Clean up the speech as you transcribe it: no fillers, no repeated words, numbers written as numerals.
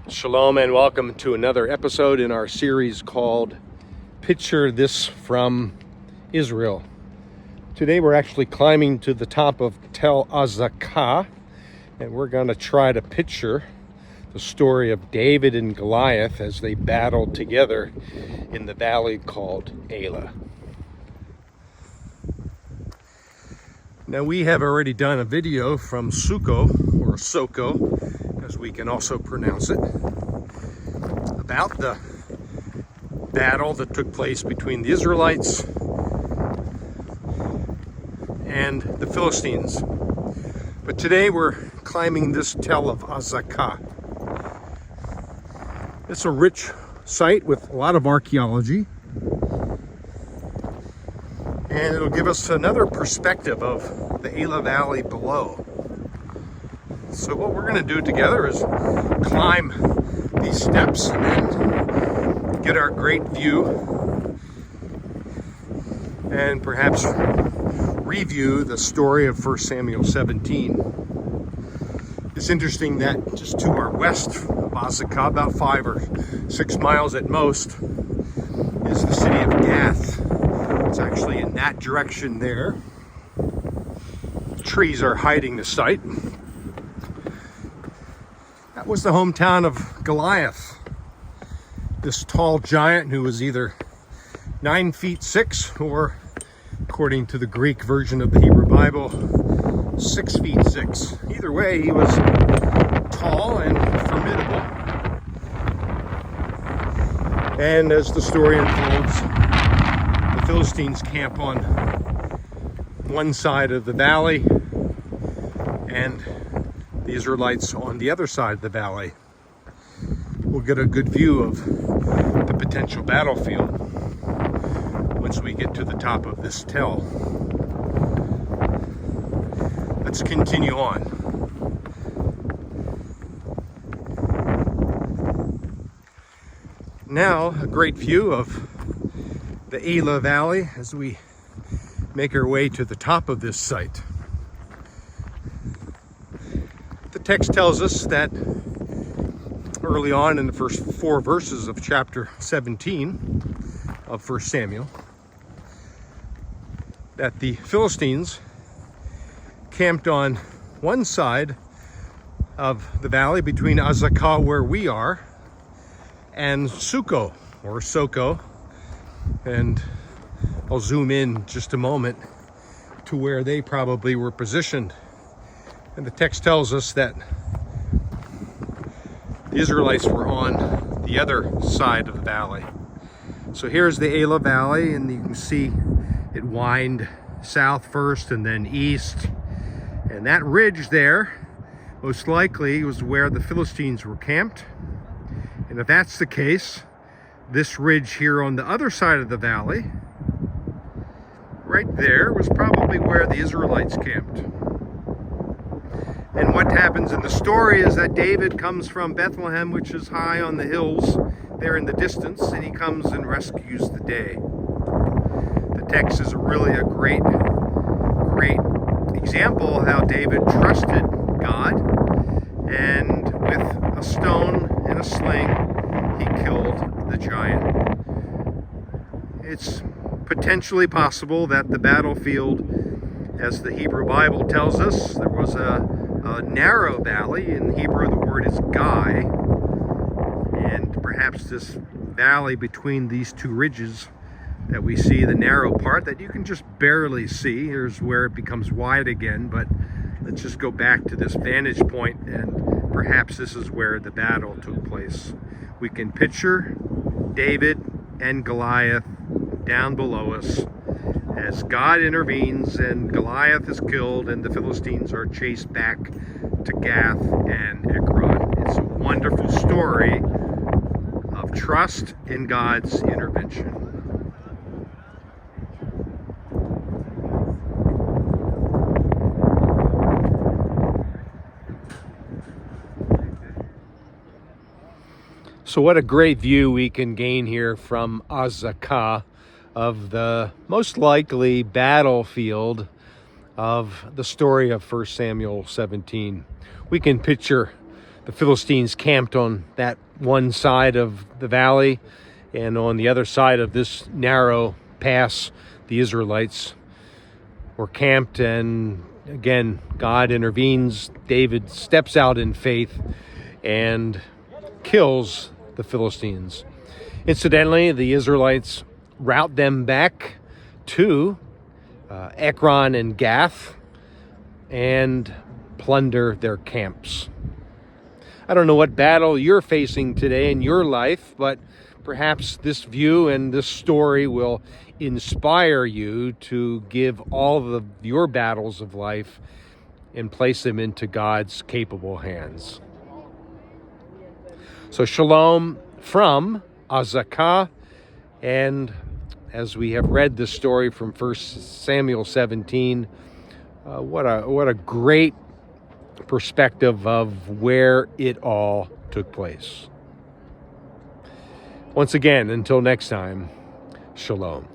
Shalom and welcome to another episode in our series called Picture This from Israel. Today we're actually climbing to the top of Tel Azaka, and we're going to try to picture the story of David and Goliath as they battled together in the valley called Elah. Now we have already done a video from Sokoh, or Sokoh, as we can also pronounce it, about the battle that took place between the Israelites and the Philistines. But today we're climbing this Tel of Azaka. It's a rich site with a lot of archaeology, and it'll give us another perspective of the Elah Valley below. So what we're going to do together is climb these steps and then get our great view and perhaps review the story of 1 Samuel 17. It's interesting that just to our west of Azaka, about 5 or 6 miles at most, is the city of Gath. It's actually in that direction there. Trees are hiding the site. That was the hometown of Goliath, this tall giant who was either 9 feet 6 or, according to the Greek version of the Hebrew Bible, 6 feet 6. Either way, he was tall and formidable. And as the story unfolds, the Philistines camp on one side of the valley and the Israelites on the other side of the valley. We'll get a good view of the potential battlefield once we get to the top of this tell. Let's continue on. Now, a great view of the Elah Valley as we make our way to the top of this site. The text tells us that early on in the first 4 verses of chapter 17 of 1 Samuel, that the Philistines camped on one side of the valley between Azaka, where we are, and Sokoh, or Sokoh, and I'll zoom in just a moment to where they probably were positioned. And the text tells us that the Israelites were on the other side of the valley. So here's the Elah Valley, and you can see it wind south first and then east. And that ridge there, most likely, was where the Philistines were camped. And if that's the case, this ridge here on the other side of the valley, right there, was probably where the Israelites camped. And what happens in the story is that David comes from Bethlehem, which is high on the hills there in the distance, and he comes and rescues the day. The text is really a great example of how David trusted God, and with a stone and a sling, he killed the giant. It's potentially possible that the battlefield, as the Hebrew Bible tells us, there was a narrow valley. In Hebrew, the word is Guy, and perhaps this valley between these two ridges that we see, the narrow part that you can just barely see, here's where it becomes wide again. But let's just go back to this vantage point, and perhaps this is where the battle took place. We can picture David and Goliath down below us as God intervenes and Goliath is killed and the Philistines are chased back to Gath and Ekron. It's a wonderful story of trust in God's intervention. So what a great view we can gain here from Azaka of the most likely battlefield of the story of 1 Samuel 17. We can picture The Philistines camped on that one side of the valley, and on the other side of this narrow pass, the Israelites were camped, and again, God intervenes. David steps out in faith and kills the Philistines. Incidentally, the Israelites rout them back to Ekron and Gath and plunder their camps. I don't know what battle you're facing today in your life, but perhaps this view and this story will inspire you to give all of your battles of life and place them into God's capable hands. So shalom from Azaka, and as we have read this story from 1 Samuel 17, what a great perspective of where it all took place. Once again, until next time, shalom.